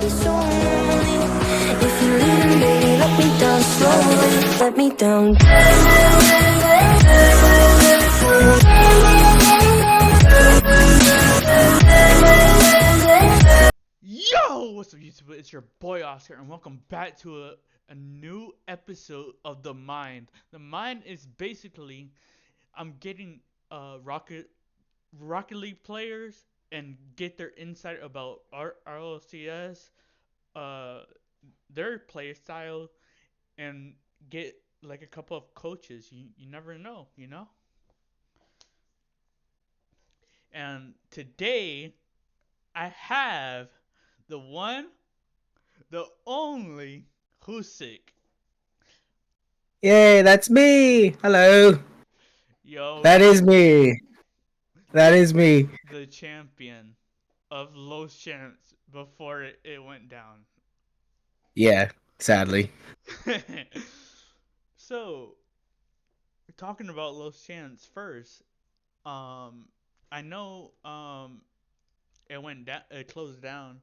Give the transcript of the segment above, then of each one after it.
be so lonely. If you're leaving, baby, let me down slowly. Let me down. Yo, what's up, YouTube? It's your boy Oscar, and welcome back to a new episode of The Mind. The Mind is basically I'm getting Rocket League players and get their insight about RLCS, uh, their play style, and get like a couple of coaches. You never know, you know. And today I have the one, the only Husik. Yay, that's me. Hello. Yo, That is me. That is me. the champion of Los Champs before it went down. Yeah, sadly. So, we're talking about Los Champs first. Um, I know it went down, it closed down.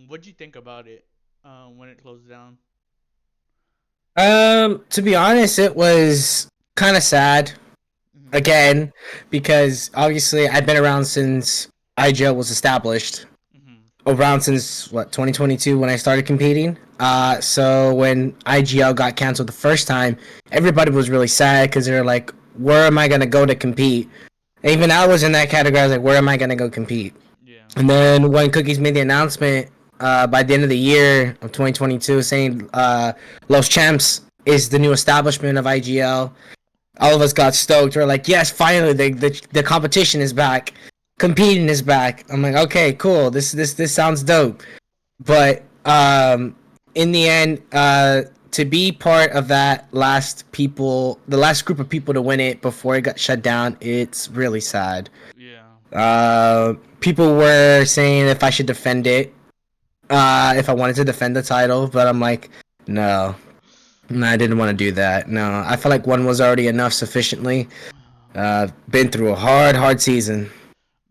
What'd you think about it when it closed down? To be honest, it was kind of sad Hmm. again because obviously I've been around since IGL was established. Hmm. Around since what 2022 when I started competing. So when IGL got canceled the first time, everybody was really sad because they're like, "Where am I gonna go to compete?" And even I was in that category. I was like, "Where am I gonna go compete?" Yeah. And then when Cookies made the announcement by the end of the year of 2022 saying Los Champs is the new establishment of IGL, all of us got stoked. We're like, yes, finally the competition is back. Competing is back. I'm like, okay, cool. This sounds dope. But in the end, to be part of the last group of people to win it before it got shut down, it's really sad. Yeah. People were saying if I should defend it, if I wanted to defend the title, but I'm like, no, no, I didn't want to do that. No, I felt like one was already enough sufficiently. Been through a hard season.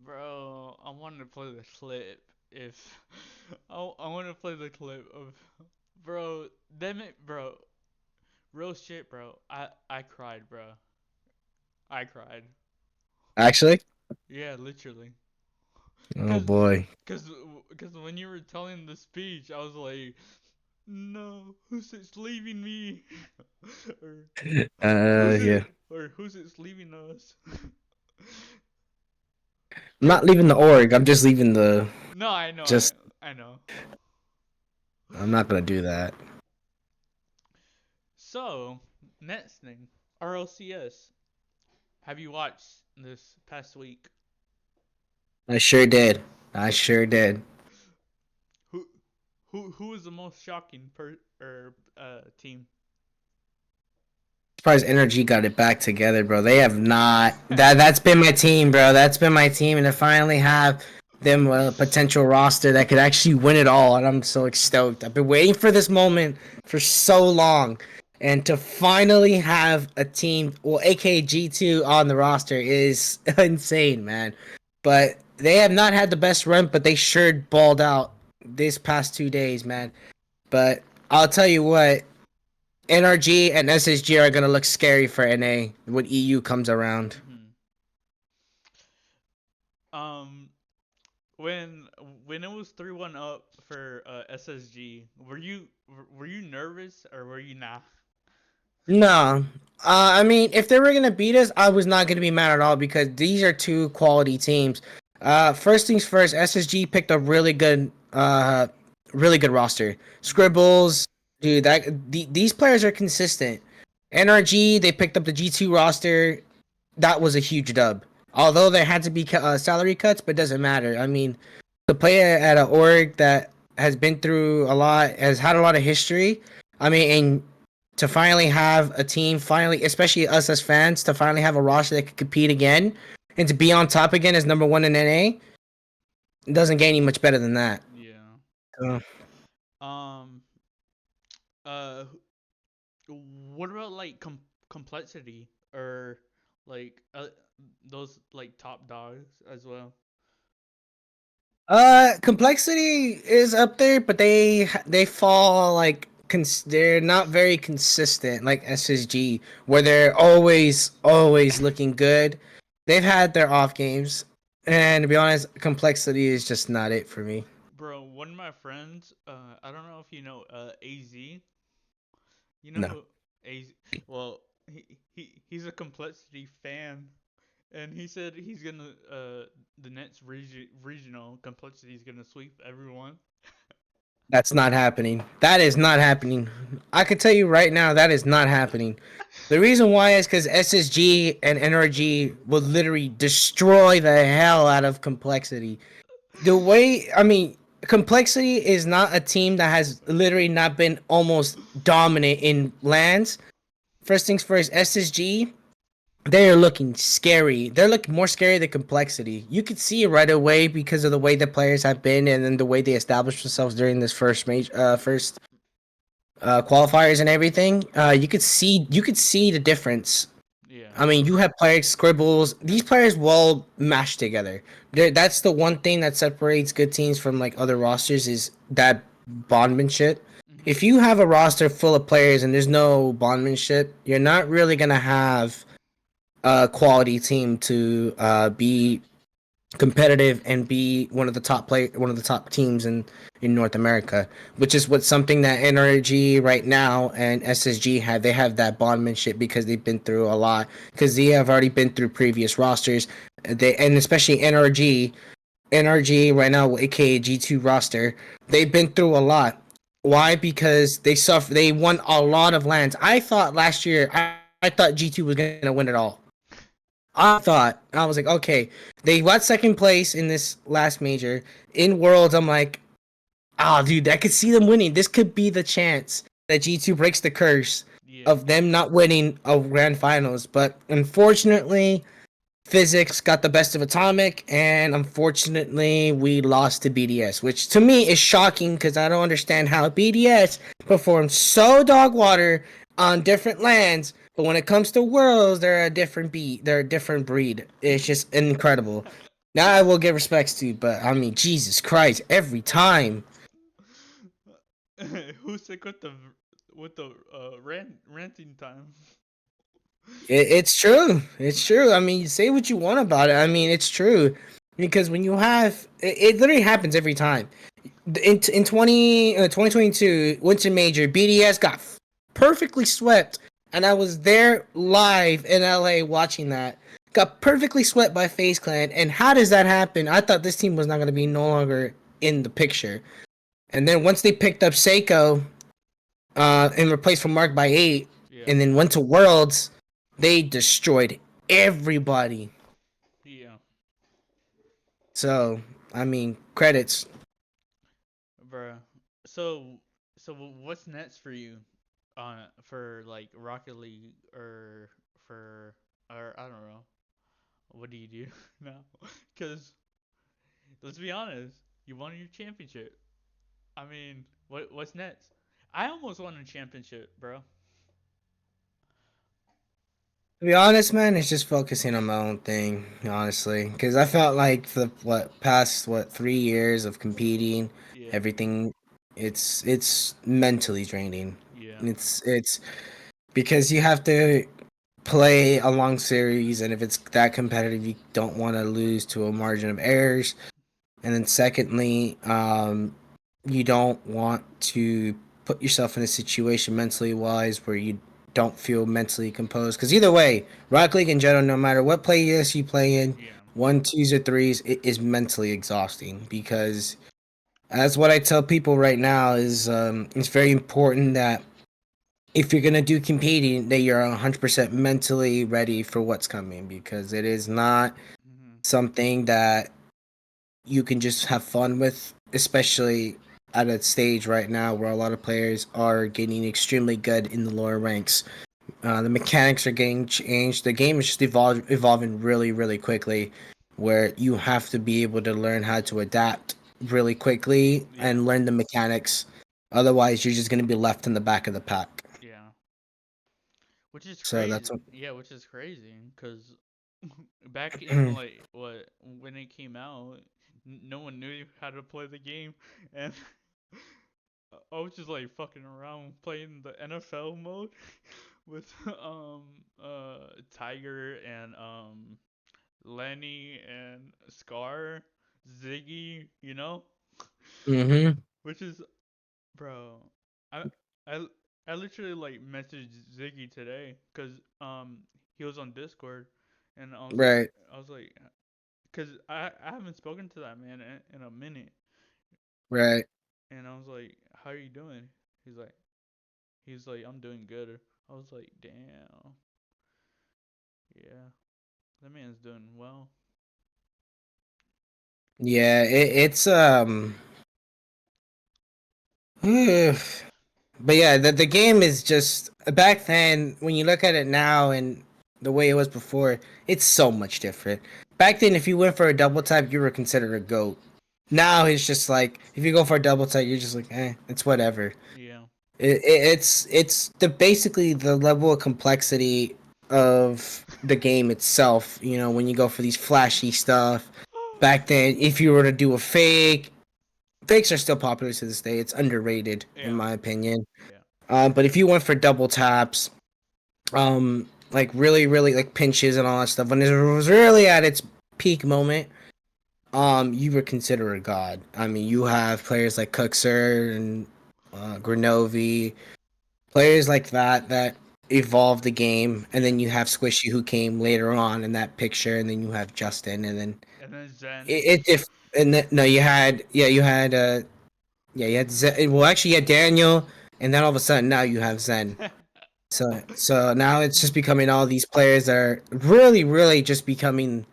Bro, I wanted to play the clip. If I want to play the clip of, bro, them it, bro, real shit, bro. I cried, bro. I cried. Actually, Yeah, literally. oh Cause, boy. cause, cause when you were telling the speech, I was like, no, who's it's leaving me, or who's it, Yeah. or who's it's leaving us? I'm Cause not leaving the org. I'm just leaving the. no, I know, Just. I know. I'm not gonna do that. So, next thing, RLCS. Have you watched this past week? I sure did. I sure did. Who who is the most shocking team? Surprised Energy got it back together, bro. They have not. That's been my team, bro. That's been my team, and to finally have them a potential roster that could actually win it all, and I'm so stoked. I've been waiting for this moment for so long, and to finally have a team, well, aka G2 on the roster is insane, man. But they have not had the best run, but they sure balled out this past 2 days, man. But I'll tell you what, NRG and SSG are gonna look scary for NA when EU comes around. Hmm. Um, when when it was 3-1 up for SSG, were you nervous or were you not? No, I mean, if they were gonna beat us, I was not gonna be mad at all because these are two quality teams. First things first, SSG picked a really good roster. Hmm. Scribbles, dude, these players are consistent. NRG, they picked up the G2 roster. That was a huge dub. Although there had to be salary cuts, but it doesn't matter. I mean, to play at an org that has been through a lot, has had a lot of history. I mean, and to finally have a team, finally, especially us as fans, to finally have a roster that could compete again and to be on top again as number one in NA, it doesn't get any much better than that. Yeah. So, Um. Uh. What about like complexity or like those like top dogs as well? Complexity is up there, but they fall like they're not very consistent like SSG, where they're always looking good. They've had their off games, and to be honest, complexity is just not it for me. Bro, one of my friends, I don't know if you know AZ. You know No, who AZ? Well, he's a complexity fan, and he said he's gonna the next regional complexity is gonna sweep everyone. that's not happening. That is not happening. I can tell you right now, that is not happening. The reason why is because SSG and NRG will literally destroy the hell out of complexity. The way I mean, complexity is not a team that has literally not been almost dominant in lands. First things first, SSG, they are looking scary. They're looking more scary than complexity. You could see it right away because of the way the players have been and then the way they established themselves during this first qualifiers and everything. You could see the difference. Yeah. I mean, you have players, Scribbles. These players will mash together. That's the one thing that separates good teams from like other rosters is that bondmanship. Mhm. If you have a roster full of players and there's no bondmanship, you're not really gonna have a quality team to be competitive and be one of the top teams in North America, which is what something that NRG right now and SSG have. They have that bondmanship because they've been through a lot. Because they have already been through previous rosters. They and especially NRG right now, aka G2 roster, they've been through a lot. Why? Because they suffer. They won a lot of lands. I thought last year. I thought G2 was gonna win it all. I was like, okay, they got second place in this last major. In Worlds, I'm like, oh, dude, I could see them winning. This could be the chance that G2 breaks the curse Yeah. of them not winning a grand finals. But unfortunately, physics got the best of Atomic, and unfortunately, we lost to BDS, which to me is shocking because I don't understand how BDS performed so dog water on different lands, but when it comes to worlds, they're a different beat. They're a different breed. It's just incredible. Now I will give respects to, but I mean, Jesus Christ, every time. Who's sick with the ranting time? It's true. It's true. I mean, you say what you want about it. I mean, it's true because when you have it literally happens every time. In 2022 Winter Major, BDS got perfectly swept, and I was there live in LA watching that. Got perfectly swept by FaZe Clan, and how does that happen? I thought this team was not going to be no longer in the picture, and then once they picked up Seiko, and replaced for Mark by 8, Yeah. and then went to Worlds, they destroyed everybody. Yeah. So I mean, credits. Bruh. So what's next for you for like Rocket League or I don't know. What do you do now? Cuz let's be honest, you won your championship. I mean, what's next? I almost won a championship, bro. To be honest, man, it's just focusing on my own thing, honestly. Because I felt like for the past 3 years of competing, Yeah. everything, it's mentally draining. Yeah. It's because you have to play a long series, and if it's that competitive, you don't want to lose to a margin of errors. And then secondly, you don't want to put yourself in a situation mentally wise where you don't feel mentally composed. Because either way, Rock League in general, no matter what playlist you play in, Yeah. one, twos, or threes, it is mentally exhausting. Because that's what I tell people right now is it's very important that if you're gonna do competing, that you're 100% mentally ready for what's coming. Because it is not Mhm. something that you can just have fun with, especially at a stage right now where a lot of players are getting extremely good in the lower ranks. The mechanics are getting changed. The game is just evolving really, really quickly, where you have to be able to learn how to adapt really quickly Yeah. and learn the mechanics. Otherwise, you're just going to be left in the back of the pack. Yeah. Which is So that's crazy. what. Yeah, which is crazy cuz back in like what when it came out, no one knew how to play the game, and I was just like fucking around playing the NFL mode with Tiger and Lenny and Scar, Ziggy, Mm-hmm. which is, bro, I I I literally like messaged Ziggy today because he was on Discord, and Right. I was like, cause I haven't spoken to that man in a minute, Right. and I was like, how are you doing? He's like he's like, I'm doing good. I was like, damn, yeah, that man's doing well. Yeah. It's But yeah, the game is just back then. When you look at it now and the way it was before, it's so much different. Back then, if you went for a double tap, you were considered a goat. Now it's just like if you go for a double tap, you're just like, it's whatever. Yeah, It's the basically the level of complexity of the game itself. You know, when you go for these flashy stuff. Back then, if you were to do a fake, fakes are still popular to this day. It's underrated in yeah, my opinion. yeah, But if you went for double taps, like really, really like pinches and all that stuff, when it was really at its peak moment, you were considered a god. I mean, you have players like Cookser and Granovi, players like that evolved the game, and yeah. then you have Squishy who came later on in that picture, and then you have Justin, and then And then Zen. it if and then, no, you had Zen, well actually you had Daniel, and then all of a sudden now you have Zen. So now it's just becoming all these players that are really, really just becoming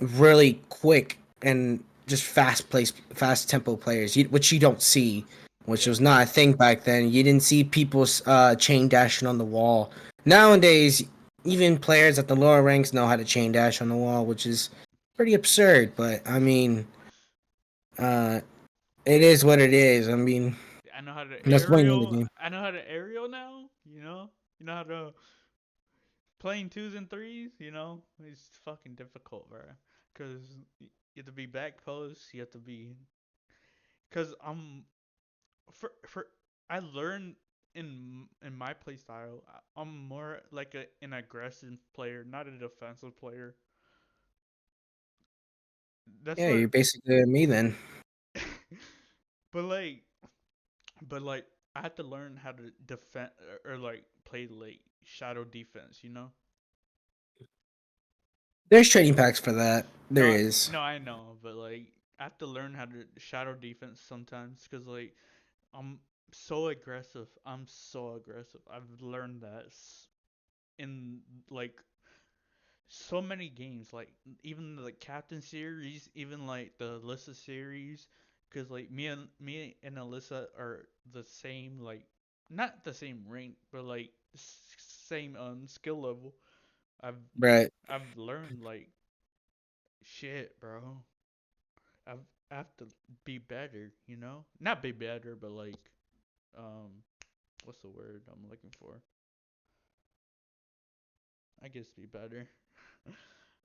really quick and just fast tempo players, which you don't see, which Yeah, was not a thing back then. You didn't see people chain dashing on the wall. Nowadays, even players at the lower ranks know how to chain dash on the wall, which is pretty absurd. But I mean, uh, it is what it is. I mean, I know how to that's winning in the aerial. game. I know how to aerial now. You know how to playing twos and threes. It's fucking difficult, bro. Cause you have to be back post. You have to be. Cause for I learned in my play style. I'm more like an aggressive player, not a defensive player. That's Yeah, what. you're basically me then. but like, but like, I had to learn how to defend or like play like shadow defense. There's trading packs for that. No, There is. no, I know, but like I have to learn how to shadow defense sometimes because like I'm so aggressive. I'm so aggressive. I've learned that in like so many games, like even the captain series, even like the Alyssa series, because like me and Alyssa are the same, like not the same rank, but like same skill level. I've Right. I've learned like shit, bro. I've I have to be better. Not be better, but like, um, what's the word I'm looking for? I guess be better.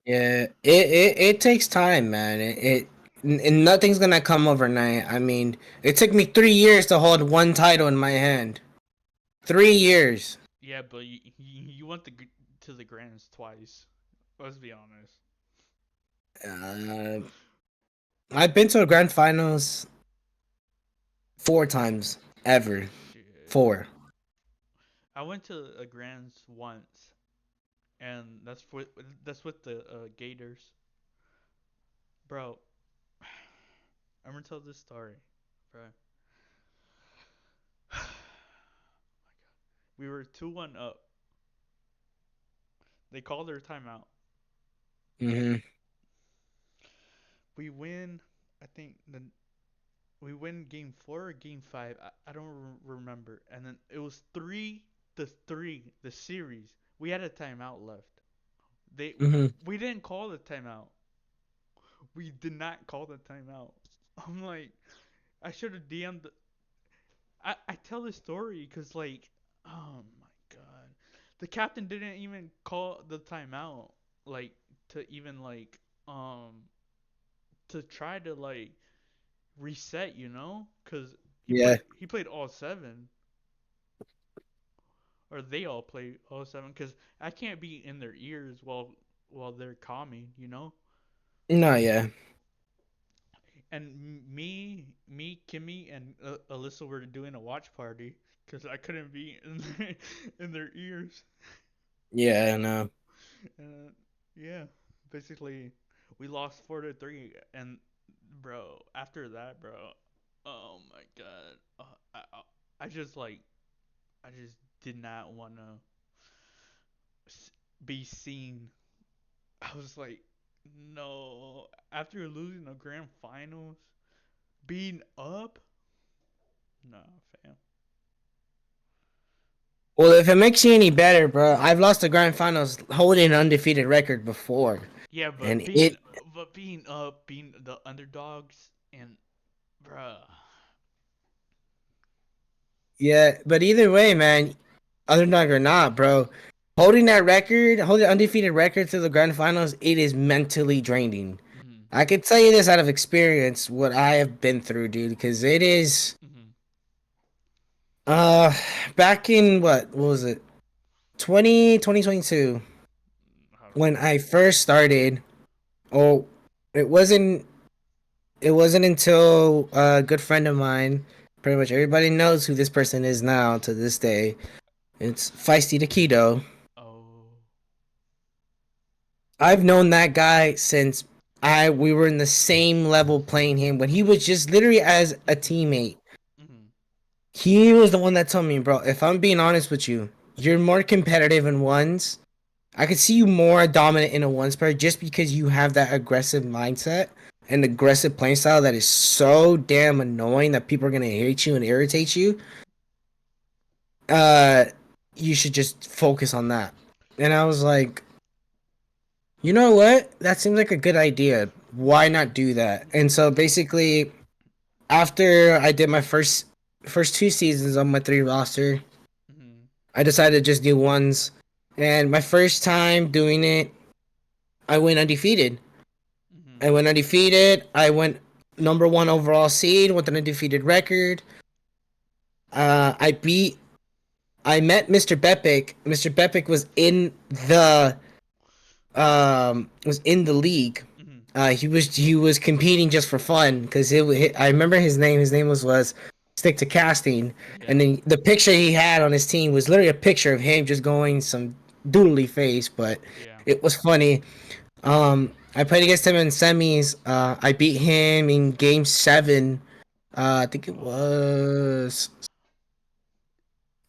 Yeah, it takes time, man. And nothing's gonna come overnight. I mean, it took me 3 years to hold one title in my hand. 3 years. Yeah, but you went to the grands twice. Let's be honest. Uh, I've been to a grand finals 4 times ever. Shit. 4. I went to a grands once, and that's with the Gators, bro. I'm gonna tell this story, bro. We were 2-1 up. They called their timeout. Mhm. We win. I think we win game 4 or game 5. I don't remember. And then it was 3-3 the series. We had a timeout left. They Mhm. we didn't call the timeout. We did not call the timeout. I'm like, I should have DM'd. I tell this story because like, oh my god, the captain didn't even call the timeout like to even like to try to like reset, you know, because Yeah. he played all seven, or they all played all seven, because I can't be in their ears while they're calming, you know. No, yeah. And Kimmy, and Alyssa were doing a watch party because I couldn't be in their ears. Yeah, I know. And yeah, basically, we lost 4-3, and bro, after that, bro, oh my god, I just like, I just did not want to be seen. I was like, no, after losing the grand finals, being up, no, fam. Well, if it makes you any better, bro, I've lost the grand finals holding an undefeated record before, Yeah, and it. but being up, being the underdogs, and bruh. Yeah, but either way, man, underdog or not, bro, holding undefeated record to the grand finals, it is mentally draining. Mhm. I can tell you this out of experience, what I have been through, dude, because it is. Mhm. Uh, back in what was it, 2022, when I first started. Oh, it wasn't. It wasn't until a good friend of mine. Pretty much everybody knows who this person is now to this day. It's Feisty Taquito. Oh. I've known that guy since we were in the same level playing him when he was just literally as a teammate. Mhm. He was the one that told me, bro, if I'm being honest with you, you're more competitive in ones. I could see you more dominant in a ones player just because you have that aggressive mindset and aggressive playing style that is so damn annoying that people are gonna hate you and irritate you. Uh you should just focus on that. And I was like, you know what? That seems like a good idea. Why not do that? And so basically, after I did my first 2 seasons on my 3 roster, Mhm. I decided to just do ones. And my first time doing it, I went undefeated. Mhm. I went undefeated. I went number 1 overall seed with an undefeated record. I beat. I met Mr. Bepic. Mr. Bepic was in the league. Mhm. He was competing just for fun because I remember his name. His name was Stick to Casting, and Yeah. then the picture he had on his team was literally a picture of him just going some doodly face, but Yeah. it was funny. I played against him in semis. I beat him in game 7. I think it was.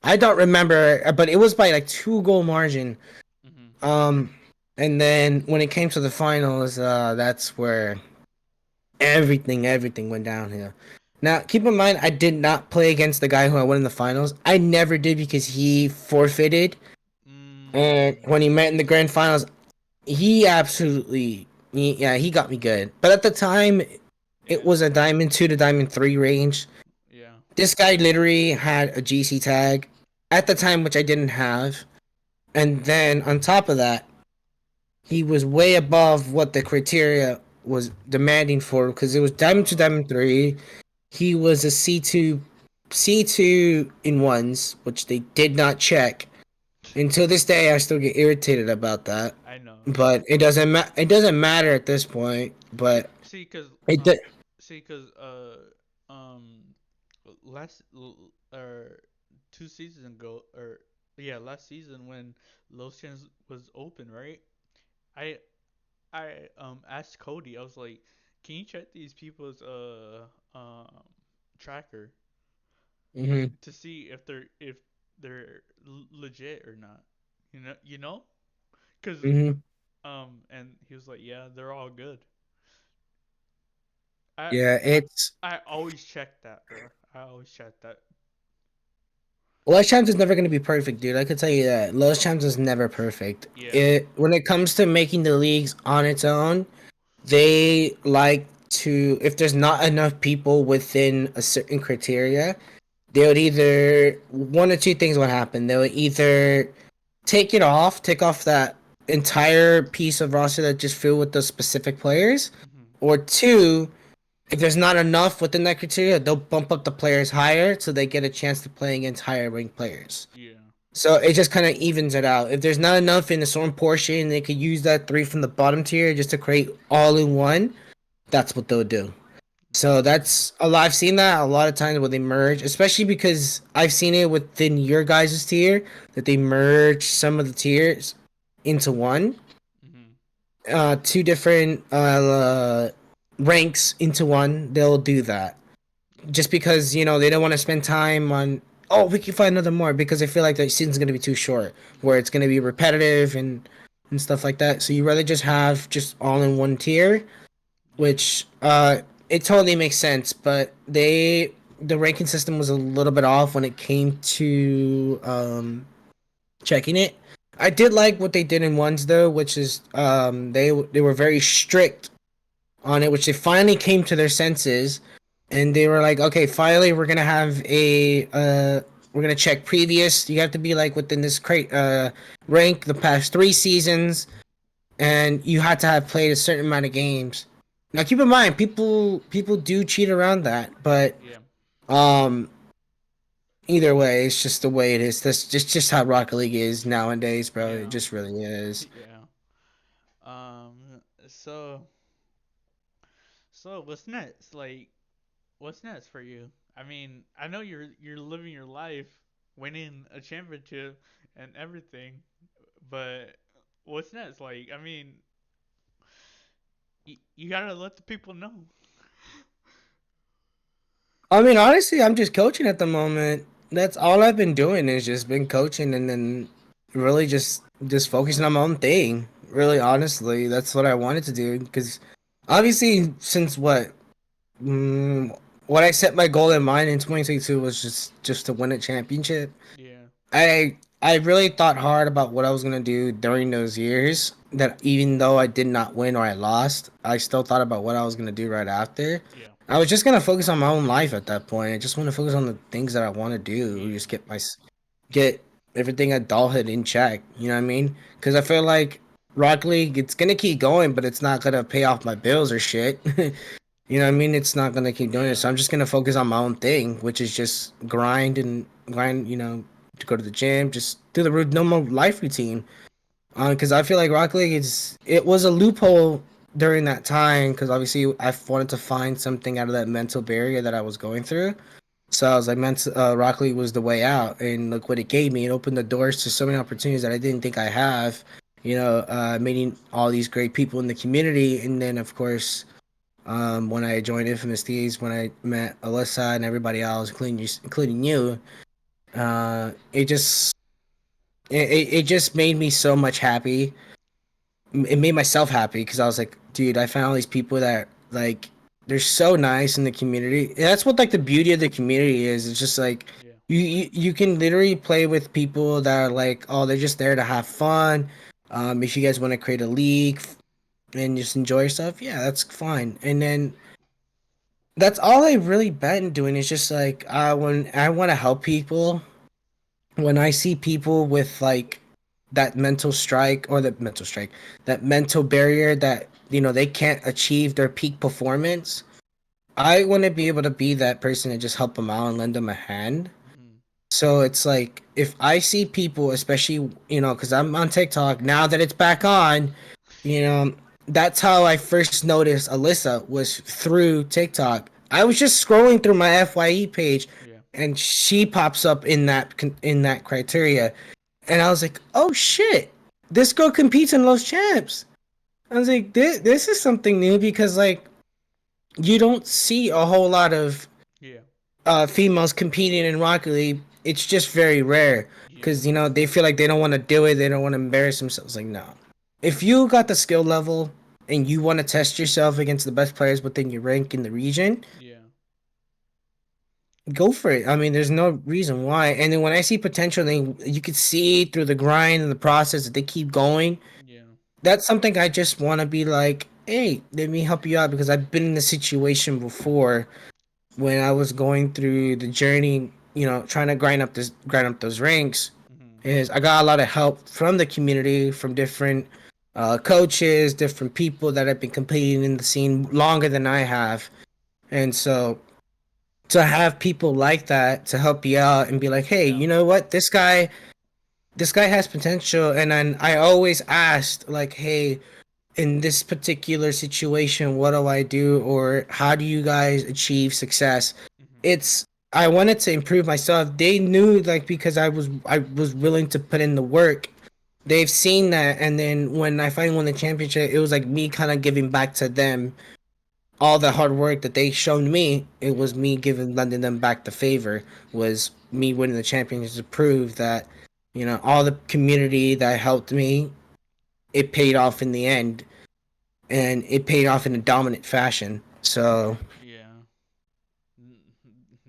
I don't remember, but it was by like 2 goal margin. Mhm. Um, and then when it came to the finals, that's where everything went downhill. Now, keep in mind, I did not play against the guy who I won in the finals. I never did because he forfeited. And Mm. when he met in the grand finals, he got me good. But at the time, it Yeah. was a diamond 2 to diamond 3 range. Yeah. This guy literally had a GC tag at the time, which I didn't have. And then on top of that, he was way above what the criteria was demanding for because it was diamond 2 diamond 3. He was a C2 in ones, which they did not check. Until this day, I still get irritated about that. I know. But it doesn't matter at this point. But See, cause it did. see, cause last or 2 seasons ago, or yeah, last season when Los Chans was open, right? I I asked Cody. I was like, "Can you check these people's tracker Hmm. to see if they're legit or not?" You know, cause Hmm. and he was like, "Yeah, they're all good." I Yeah, it's I always check that, bro. I always check that. Los Champs is never gonna be perfect, dude. I can tell you that. Los Champs is never perfect. Yeah. It when it comes to making the leagues on its own, they like to if there's not enough people within a certain criteria, they would either one or two things would happen. They would either take off that entire piece of roster that just filled with those specific players, Mhm. or two, if there's not enough within that criteria, they'll bump up the players higher so they get a chance to play against higher ranked players. Yeah. So it just kind of evens it out. If there's not enough in a certain portion, they could use that 3 from the bottom tier just to create all in one. That's what they'll do. So that's a lot. I've seen that a lot of times where they merge, especially because I've seen it within your guys' tier that they merge some of the tiers into one. Two different ranks into one. They'll do that just because they don't want to spend time on. Oh, we can find another more because I feel like the season's gonna be too short, where it's gonna be repetitive and stuff like that. So you rather just have just all in one tier, which it totally makes sense. But the ranking system was a little bit off when it came to checking it. I did like what they did in ones though, which is they were very strict on it, which they finally came to their senses, and they were like, okay, finally we're gonna have we're gonna check previous. You have to be like within this rank the past 3 seasons, and you had to have played a certain amount of games. Now keep in mind, people do cheat around that, but either way, it's just the way it is. That's just how Rocket League is nowadays, bro. Yeah. It just really is. Yeah. So what's next? Like, what's next for you? I mean, I know you're living your life, winning a championship and everything, but what's next? Like, I mean, you gotta let the people know. I mean, honestly, I'm just coaching at the moment. That's all I've been doing is just been coaching and then really just focusing on my own thing. Really, honestly, that's what I wanted to do because obviously, since what I set my goal in mind in 2022 was just to win a championship. Yeah. I really thought hard about what I was gonna do during those years. That even though I did not win or I lost, I still thought about what I was gonna do right after. Yeah. I was just gonna focus on my own life at that point. I just want to focus on the things that I want to do. Just get everything adulthood in check. You know what I mean? Because I feel like Rock League, it's gonna keep going, but it's not gonna pay off my bills or shit. You know what I mean? It's not gonna keep doing it. So I'm just gonna focus on my own thing, which is just grind. To go to the gym, just do the normal life routine. Because I feel like Rock League it was a loophole during that time because obviously I wanted to find something out of that mental barrier that I was going through. So I was like, Rock League was the way out, and look what it gave me. It opened the doors to so many opportunities that I didn't think I have. Meeting all these great people in the community, and then of course, when I joined Infamous Thieves, when I met Alyssa and everybody else, including you, it just made me so much happy. It made myself happy because I was like, dude, I found all these people that like they're so nice in the community. And that's what like the beauty of the community is. It's just like you can literally play with people that are like, oh, they're just there to have fun. If you guys want to create a league and just enjoy yourself, yeah, that's fine. And then that's all I've really been doing is just like when I want to help people, when I see people with like that mental that mental barrier that they can't achieve their peak performance, I want to be able to be that person and just help them out and lend them a hand. So it's like if I see people, especially because I'm on TikTok now that it's back on, that's how I first noticed Alyssa was through TikTok. I was just scrolling through my FYE page, and she pops up in that criteria, and I was like, oh shit, this girl competes in Los Champs. I was like, this is something new because like you don't see a whole lot of females competing in Rocket League. It's just very rare because they feel like they don't want to do it, they don't want to embarrass themselves. Like, no, if you got the skill level and you want to test yourself against the best players within your rank in the region, go for it. I mean, there's no reason why. And then when I see potential, you could see through the grind and the process that they keep going. That's something I just want to be like, hey, let me help you out because I've been in the situation before when I was going through the journey, trying to grind up those ranks. Is I got a lot of help from the community, from different coaches, different people that have been competing in the scene longer than I have, and so to have people like that to help you out and be like, hey, Yeah. you know what, this guy has potential, and then I always asked like, hey, in this particular situation, what do I do, or how do you guys achieve success? Mhm. It's I wanted to improve myself. They knew, like, because I was willing to put in the work. They've seen that, and then when I finally won the championship, it was like me kind of giving back to them all the hard work that they shown me. It Yeah. was me giving lending them back the favor. Was me winning the championship to prove that, all the community that helped me, it paid off in the end, and it paid off in a dominant fashion. So Yeah.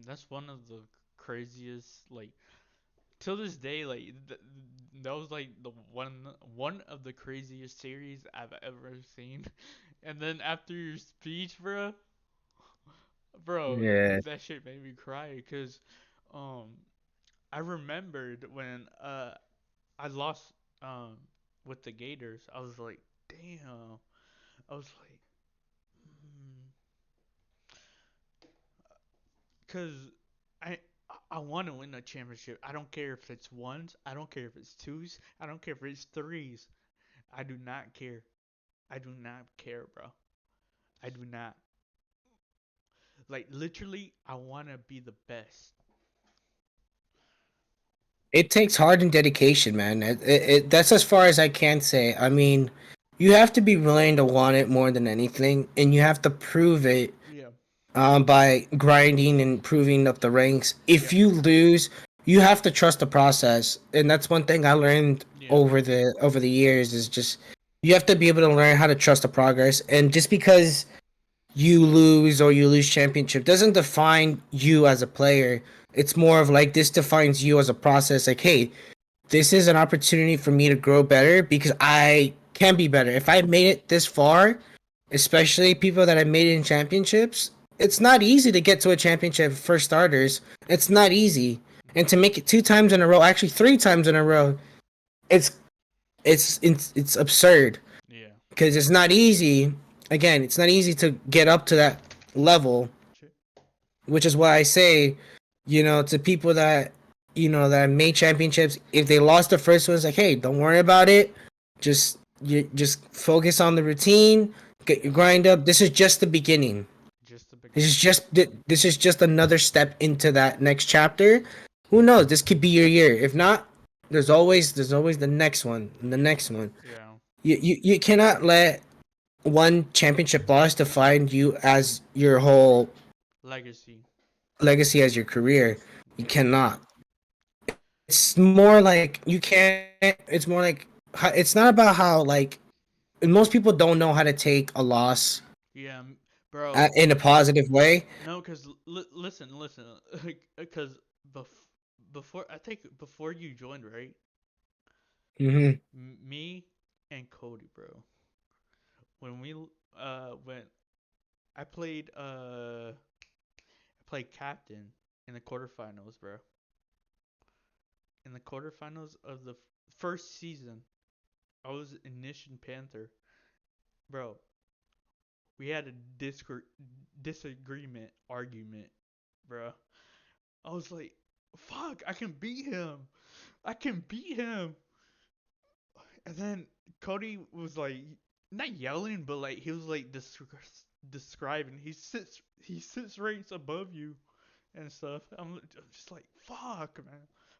That's one of the craziest, like, till this day, like that was like the one of the craziest series I've ever seen. And then after your speech, bro, yeah, that shit made me cry because um I remembered when I lost with the Gators. I was like, damn. I was like, hmm. Cause I I want to win a championship. I don't care if it's ones. I don't care if it's twos. I don't care if it's threes. I do not care. I do not care, bro. I do not. Like literally, I want to be the best. it takes heart and dedication, man. That's as far as I can say. I mean, you have to be willing to want it more than anything, and you have to prove it Yeah. by grinding and proving up the ranks. If Yep. you lose, you have to trust the process, and that's one thing I learned Yeah. over the years is just you have to be able to learn how to trust the progress. And just because you lose or you lose championship doesn't define you as a player. It's more of like this defines you as a process. Like, hey, this is an opportunity for me to grow better because I can be better. If I made it this far, especially people that have made it in championships, it's not easy to get to a championship for starters. It's not easy. And to make it two times in a row, actually three times in a row, it's it's absurd Yeah. because it's not easy. Again, it's not easy to get up to that level, Shit. which is why I say, to people that that made championships, if they lost the first one, it's like, hey, don't worry about it. Just focus on the routine, get your grind up. This is just the beginning. Just the This beginning. is just this is just another step into that next chapter. Who knows? This could be your year. If not, there's always the next one and the next one. Yeah. You cannot let one championship loss define you as your whole Legacy. legacy as your career. You Yeah. cannot. It's more like you can't. It's more like it's not about how like most people don't know how to take a loss Yeah, bro. in a positive way. No, cause listen, cause before I think before you joined, right? Hmm. Me and Cody, bro. When we when I played captain in the quarterfinals, bro. In the quarterfinals of the first season, I was Ignition Panther, bro. We had a disagreement argument, bro. I was like, fuck, I can beat him. I can beat him. And then Cody was like, not yelling, but like he was like describing. He sits ranks above you and stuff. I'm just like, fuck, man.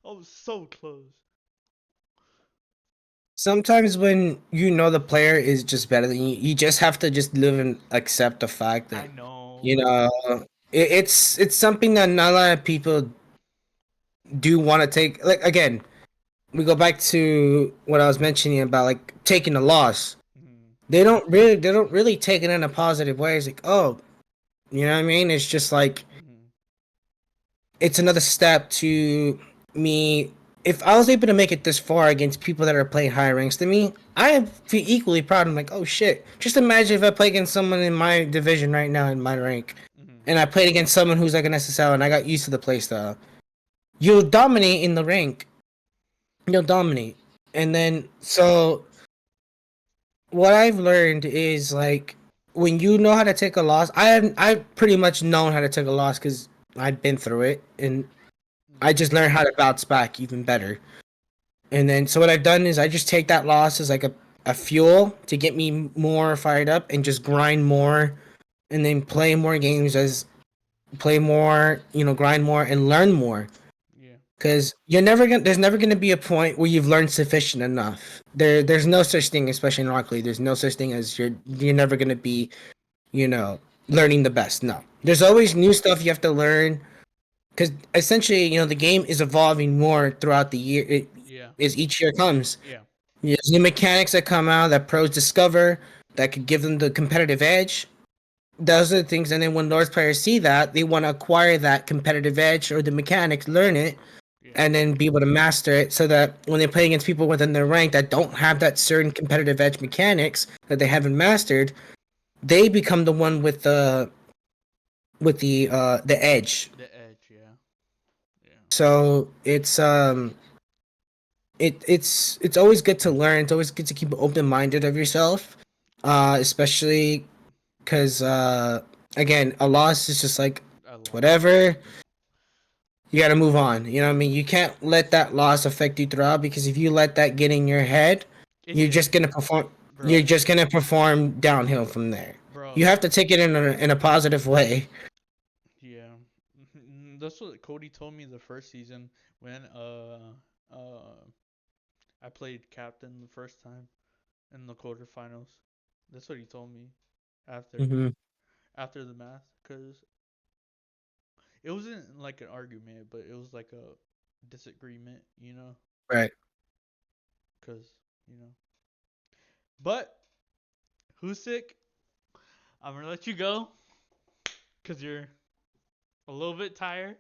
I was so close. Sometimes when the player is just better than you, you just have to just live and accept the fact I that know. you know it's something that not a lot of people do want to take. Like, again, we go back to what I was mentioning about like taking a loss. Mm, They don't really take it in a positive way. It's like, oh, you know what I mean? It's just like mm, it's another step to me. If I was able to make it this far against people that are playing higher ranks than me, I feel equally proud. I'm like, oh shit. Just imagine if I play against someone in my division right now in my rank, mm. and I played against someone who's like an SSL, and I got used to the playstyle. You'll dominate in the rank. You'll dominate, and then so what I've learned is like when you know how to take a loss. I pretty much known how to take a loss because I've been through it, and I Mhm. just learned how to bounce back even better. And then so what I've done is I just take that loss as like a fuel to get me more fired up and just grind more, and then play more games as play more, grind more and learn more. Yeah. Because there's never gonna be a point where you've learned sufficient enough. There's no such thing, especially in Rocket League. There's no such thing as you're never gonna be, you know, learning the best. No, there's always new stuff you have to learn. Because essentially, the game is evolving more throughout the year. Yeah. As each year comes, Yeah. there's new mechanics that come out that pros discover that could give them the competitive edge. Those are the things, and then when North players see that, they want to acquire that competitive edge or the mechanics, learn it, Yeah. and then be able to master it so that when they play against people within their rank that don't have that certain competitive edge mechanics that they haven't mastered, they become the one with the edge. The edge. Yeah. Yeah. So it's always good to learn. It's always good to keep open minded of yourself, especially because again, a loss is just like I lost. whatever. You got to move on. You know what I mean? You can't let that loss affect you throughout, because if you let that get in your head, It's you're just, just gonna perform. You're bro, just gonna perform downhill from there. bro. You have to take it in a positive way. Yeah. That's what Cody told me the first season when I played captain the first time in the quarterfinals. That's what he told me after Hmm. after the math, cause it wasn't like an argument, but it was like a disagreement, Right. cause you know. But who's sick? I'm gonna let you go, cause you're a little bit tired.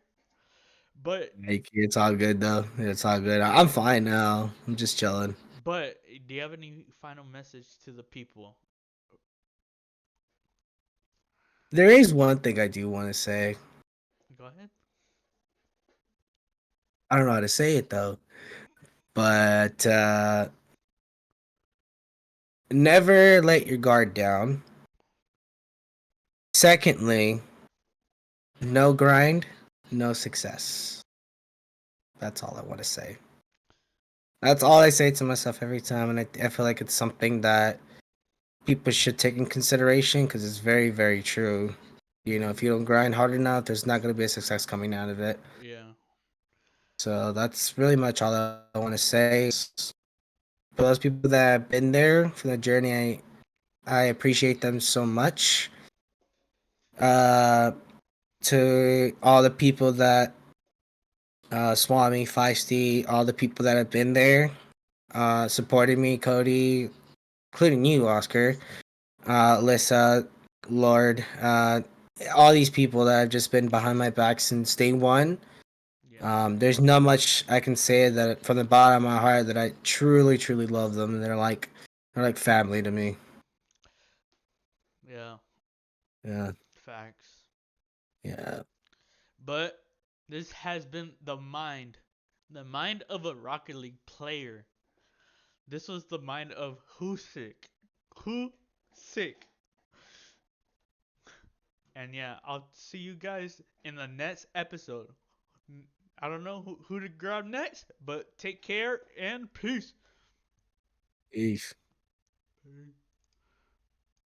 But Like, it's all good though. It's all good. I'm fine now. I'm just chilling. but do you have any final message to the people? There is one thing I do want to say. Go ahead. I don't know how to say it though, but never let your guard down. Secondly, no grind, no success. That's all I want to say. That's all I say to myself every time, and I feel like it's something that people should take in consideration because it's very, very true. If you don't grind hard enough, there's not going to be a success coming out of it. Yeah. So that's really much all I want to say. For those people that have been there for the journey, I appreciate them so much. Uh, to all the people that Swami, Feisty, all the people that have been there, supported me, Cody, including you, Oscar, Alyssa, Lord, all these people that have just been behind my back since day one. Yeah. There's not much I can say that from the bottom of my heart that I truly, truly love them. They're like family to me. Yeah. Yeah, Facts. yeah. But this has been the mind of a Rocket League player. This was the mind of Husik. Who sick. And yeah, I'll see you guys in the next episode. I don't know who to grab next, but take care and peace. Eef. Peace.